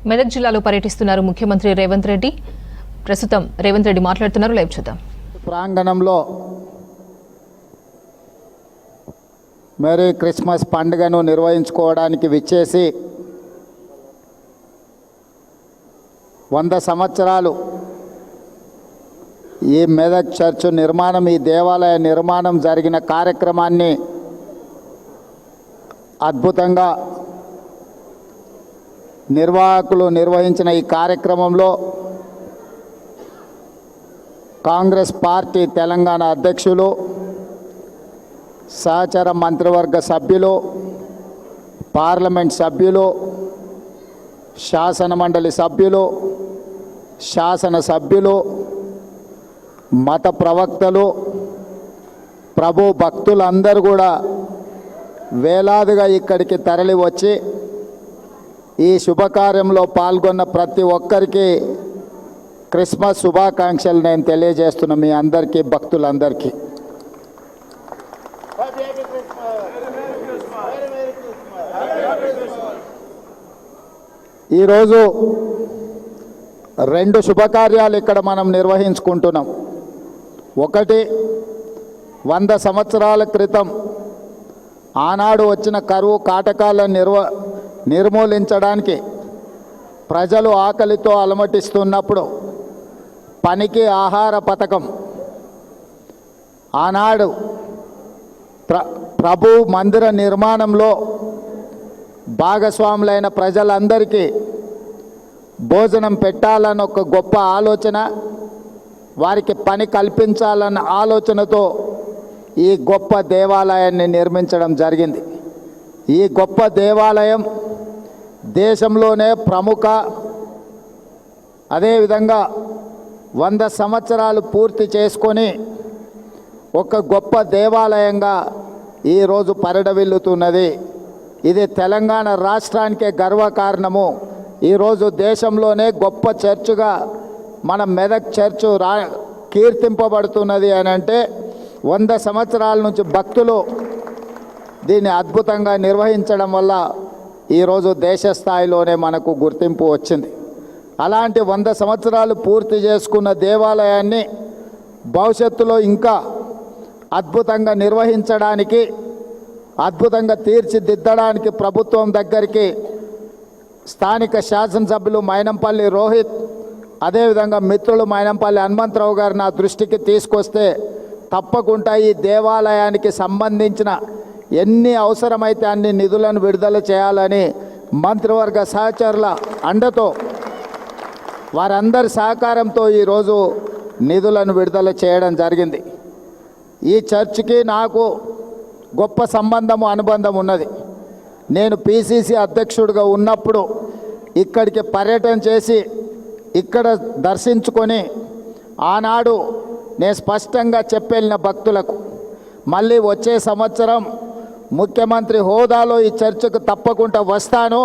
మెదక్ జిల్లాలో పర్యటిస్తున్నారు ముఖ్యమంత్రి రేవంత్ రెడ్డి. ప్రస్తుతం రేవంత్ రెడ్డి మాట్లాడుతున్నారు. లైవ్ చూద్దాం. ప్రాంగణంలో మేరీ క్రిస్మస్ పండుగను నిర్వహించుకోవడానికి విచ్చేసి 100 సంవత్సరాలు ఈ మెదక్ చర్చ్ నిర్మాణం, ఈ దేవాలయ నిర్మాణం జరిగిన కార్యక్రమాన్ని అద్భుతంగా నిర్వాహకులు నిర్వహించిన ఈ కార్యక్రమంలో కాంగ్రెస్ పార్టీ తెలంగాణ అధ్యక్షులు, సహచర మంత్రివర్గ సభ్యులు, పార్లమెంట్ సభ్యులు, శాసనమండలి సభ్యులు, శాసనసభ్యులు, మత ప్రవక్తలు, ప్రభు భక్తులందరూ కూడా వేలాదిగా ఇక్కడికి తరలి వచ్చి ఈ శుభకార్యంలో పాల్గొన్న ప్రతి ఒక్కరికి క్రిస్మస్ శుభాకాంక్షలు నేను తెలియజేస్తున్నా. మీ అందరికీ, భక్తులందరికీ. ఈరోజు 2 శుభకార్యాలు ఇక్కడ మనం నిర్వహించుకుంటున్నాం. ఒకటి, 100 సంవత్సరాల క్రితం ఆనాడు వచ్చిన కరువు కాటకాలను నిర్మూలించడానికి ప్రజలు ఆకలితో అలమటిస్తున్నప్పుడు పనికి ఆహార పథకం ఆనాడు ప్రభు మందిర నిర్మాణంలో భాగస్వాములైన ప్రజలందరికీ భోజనం పెట్టాలన్న ఒక గొప్ప ఆలోచన, వారికి పని కల్పించాలన్న ఆలోచనతో ఈ గొప్ప దేవాలయాన్ని నిర్మించడం జరిగింది. ఈ గొప్ప దేవాలయం దేశంలోనే ప్రముఖ, అదేవిధంగా 100 సంవత్సరాలు పూర్తి చేసుకొని ఒక గొప్ప దేవాలయంగా ఈరోజు పరిడవిల్లుతున్నది. ఇది తెలంగాణ రాష్ట్రానికే గర్వకారణము. ఈరోజు దేశంలోనే గొప్ప చర్చుగా మన మెదక్ చర్చు కీర్తింపబడుతున్నది అని అంటే 100 సంవత్సరాల నుంచి భక్తులు దీన్ని అద్భుతంగా నిర్వహించడం వల్ల ఈరోజు దేశ స్థాయిలోనే మనకు గుర్తింపు వచ్చింది. అలాంటి 100 సంవత్సరాలు పూర్తి చేసుకున్న దేవాలయాన్ని భవిష్యత్తులో ఇంకా అద్భుతంగా నిర్వహించడానికి, అద్భుతంగా తీర్చిదిద్దడానికి ప్రభుత్వం దగ్గరికి స్థానిక శాసనసభ్యులు మైనంపల్లి రోహిత్, అదేవిధంగా మిత్రులు మైనంపల్లి హనుమంతరావు గారు నా దృష్టికి తీసుకొస్తే తప్పకుండా ఈ దేవాలయానికి సంబంధించిన ఎన్ని అవసరమైతే అన్ని నిధులను విడుదల చేయాలని మంత్రివర్గ సహచరుల అండతో, వారందరి సహకారంతో ఈరోజు నిధులను విడుదల చేయడం జరిగింది. ఈ చర్చికి నాకు గొప్ప సంబంధము, అనుబంధం ఉన్నది. నేను పిసిసి అధ్యక్షుడిగా ఉన్నప్పుడు ఇక్కడికి పర్యటన చేసి ఇక్కడ దర్శించుకొని ఆనాడు నేను స్పష్టంగా చెప్పెళ్ళిన భక్తులకు, మళ్ళీ వచ్చే సంవత్సరం ముఖ్యమంత్రి హోదాలో ఈ చర్చకు తప్పకుండా వస్తాను,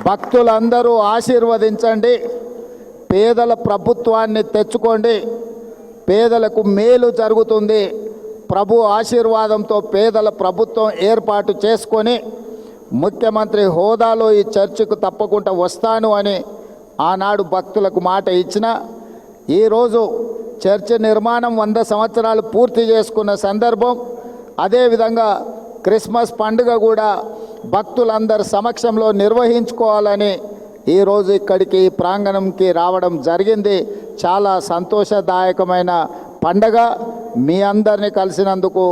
భక్తులందరూ ఆశీర్వదించండి, పేదల ప్రభుత్వాన్ని తెచ్చుకోండి, పేదలకు మేలు జరుగుతుంది, ప్రభు ఆశీర్వాదంతో పేదల ప్రభుత్వం ఏర్పాటు చేసుకొని ముఖ్యమంత్రి హోదాలో ఈ చర్చకు తప్పకుండా వస్తాను అని ఆనాడు భక్తులకు మాట ఇచ్చిన. ఈరోజు చర్చ్ నిర్మాణం 100 సంవత్సరాలు పూర్తి చేసుకున్న సందర్భం, అదేవిధంగా క్రిస్మస్ పండుగ కూడా భక్తులందరి సమక్షంలో నిర్వహించుకోవాలని ఈరోజు ఇక్కడికి ప్రాంగణంకి రావడం జరిగింది. చాలా సంతోషదాయకమైన పండగ. మీ అందరినీ కలిసినందుకు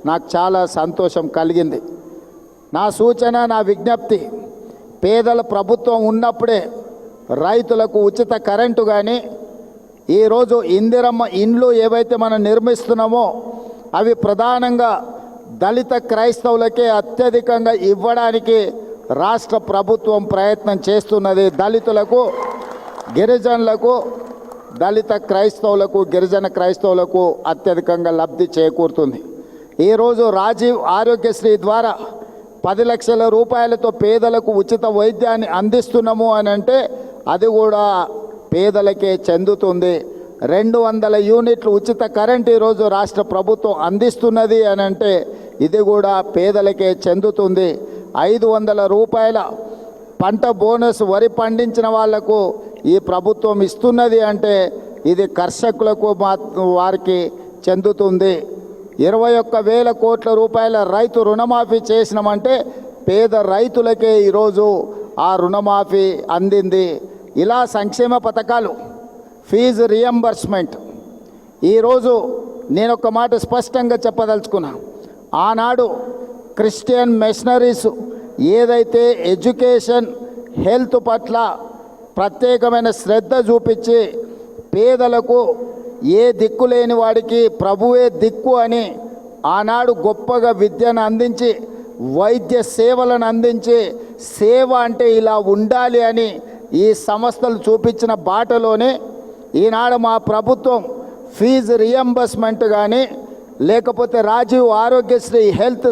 నాకు చాలా సంతోషం కలిగింది. నా సూచన, నా విజ్ఞప్తి, పేదల ప్రభుత్వం ఉన్నప్పుడే రైతులకు ఉచిత కరెంటు కానీ, ఈరోజు ఇందిరమ్మ ఇండ్లు ఏవైతే మనం నిర్మిస్తున్నామో అవి ప్రధానంగా దళిత క్రైస్తవులకే అత్యధికంగా ఇవ్వడానికి రాష్ట్ర ప్రభుత్వం ప్రయత్నం చేస్తున్నది. దళితులకు, గిరిజనులకు, దళిత క్రైస్తవులకు, గిరిజన క్రైస్తవులకు అత్యధికంగా లబ్ధి చేకూరుతుంది. ఈరోజు రాజీవ్ ఆరోగ్యశ్రీ ద్వారా 10 లక్షల రూపాయలతో పేదలకు ఉచిత వైద్యాన్ని అందిస్తున్నాము అని అంటే అది కూడా పేదలకే చెందుతుంది. 200 యూనిట్లు ఉచిత కరెంట్ ఈరోజు రాష్ట్ర ప్రభుత్వం అందిస్తున్నది అని అంటే ఇది కూడా పేదలకే చెందుతుంది. 500 రూపాయల పంట బోనస్ వరి పండించిన వాళ్లకు ఈ ప్రభుత్వం ఇస్తున్నది అంటే ఇది కర్షకులకు వారికి చెందుతుంది. 21,000 కోట్ల రూపాయల రైతు రుణమాఫీ చేసినామంటే పేద రైతులకే ఈరోజు ఆ రుణమాఫీ అందింది. ఇలా సంక్షేమ పథకాలు, ఫీజు రియంబర్స్మెంట్. ఈరోజు నేను ఒక మాట స్పష్టంగా చెప్పదలుచుకున్నా. ఆనాడు క్రిస్టియన్ మిషనరీస్ ఏదైతే ఎడ్యుకేషన్ హెల్త్ పట్ల ప్రత్యేకమైన శ్రద్ధ చూపించి పేదలకు ఏ దిక్కు లేని వాడికి ప్రభువే దిక్కు అని ఆనాడు గొప్పగా విద్యను అందించి వైద్య సేవలను అందించి సేవ అంటే ఇలా ఉండాలి అని ఈ సంస్థలు చూపించిన బాటలోనే ఈనాడు మా ప్రభుత్వం ఫీజు రియంబర్స్మెంట్ కానీ లేకపోతే రాజీవ్ ఆరోగ్యశ్రీ హెల్త్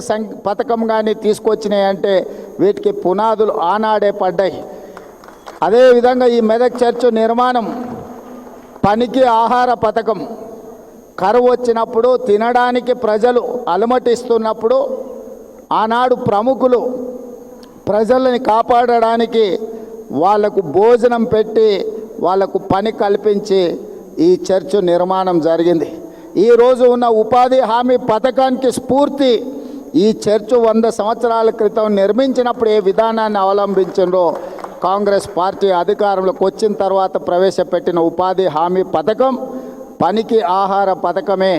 పథకం కానీ తీసుకొచ్చినాయంటే వీటికి పునాదులు ఆనాడే పడ్డాయి. అదేవిధంగా ఈ మెదక్ చర్చ్ నిర్మాణం, పనికి ఆహార పథకం, కరువు వచ్చినప్పుడు తినడానికి ప్రజలు అలమటిస్తున్నప్పుడు ఆనాడు ప్రముఖులు ప్రజలని కాపాడడానికి వాళ్లకు భోజనం పెట్టి వాళ్లకు పని కల్పించి ఈ చర్చ్ నిర్మాణం జరిగింది. ఈరోజు ఉన్న ఉపాధి హామీ పథకానికి స్ఫూర్తి ఈ చర్చ్ 100 సంవత్సరాల క్రితం నిర్మించినప్పుడు ఏ విధానాన్ని అవలంబించిందో కాంగ్రెస్ పార్టీ అధికారంలోకి వచ్చిన తర్వాత ప్రవేశపెట్టిన ఉపాధి హామీ పథకం, పనికి ఆహార పథకమే.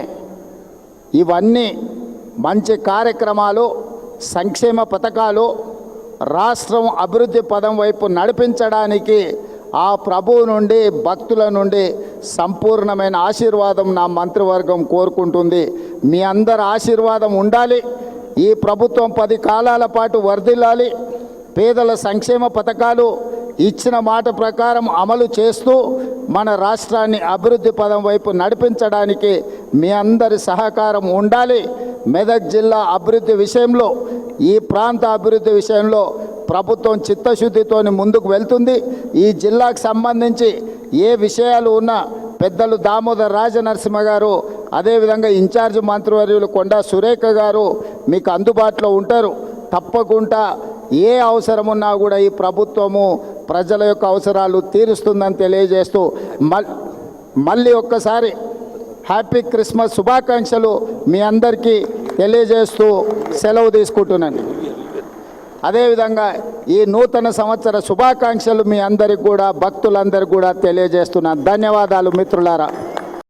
ఇవన్నీ మంచి కార్యక్రమాలు, సంక్షేమ పథకాలు రాష్ట్రం అభివృద్ధి పదం వైపు నడిపించడానికి ఆ ప్రభువు నుండి భక్తుల నుండి సంపూర్ణమైన ఆశీర్వాదం నా మంత్రివర్గం కోరుకుంటుంది. మీ అందరి ఆశీర్వాదం ఉండాలి. ఈ ప్రభుత్వం 10 కాలాల పాటు వర్ధిల్లాలి. పేదల సంక్షేమ పథకాలు ఇచ్చిన మాట ప్రకారం అమలు చేస్తూ మన రాష్ట్రాన్ని అభివృద్ధి పదం వైపు నడిపించడానికి మీ అందరి సహకారం ఉండాలి. మెదక్ జిల్లా అభివృద్ధి విషయంలో, ఈ ప్రాంత అభివృద్ధి విషయంలో ప్రభుత్వం చిత్తశుద్ధితోని ముందుకు వెళ్తుంది. ఈ జిల్లాకు సంబంధించి ఏ విషయాలు ఉన్నా పెద్దలు దామోదర్ రాజనరసింహ గారు, అదేవిధంగా ఇన్ఛార్జ్ మంత్రివర్యులు కొండా సురేఖ గారు మీకు అందుబాటులో ఉంటారు. తప్పకుండా ఏ అవసరం ఉన్నా కూడా ఈ ప్రభుత్వము ప్రజల యొక్క అవసరాలు తీరుస్తుందని తెలియజేస్తూ మళ్ళీ ఒక్కసారి హ్యాపీ క్రిస్మస్ శుభాకాంక్షలు మీ అందరికీ తెలియజేస్తూ సెలవు తీసుకుంటున్నాను. అదేవిధంగా ఈ నూతన సంవత్సర శుభాకాంక్షలు మీ అందరికీ కూడా, భక్తులందరికీ కూడా తెలియజేస్తున్నాను. ధన్యవాదాలు మిత్రులారా.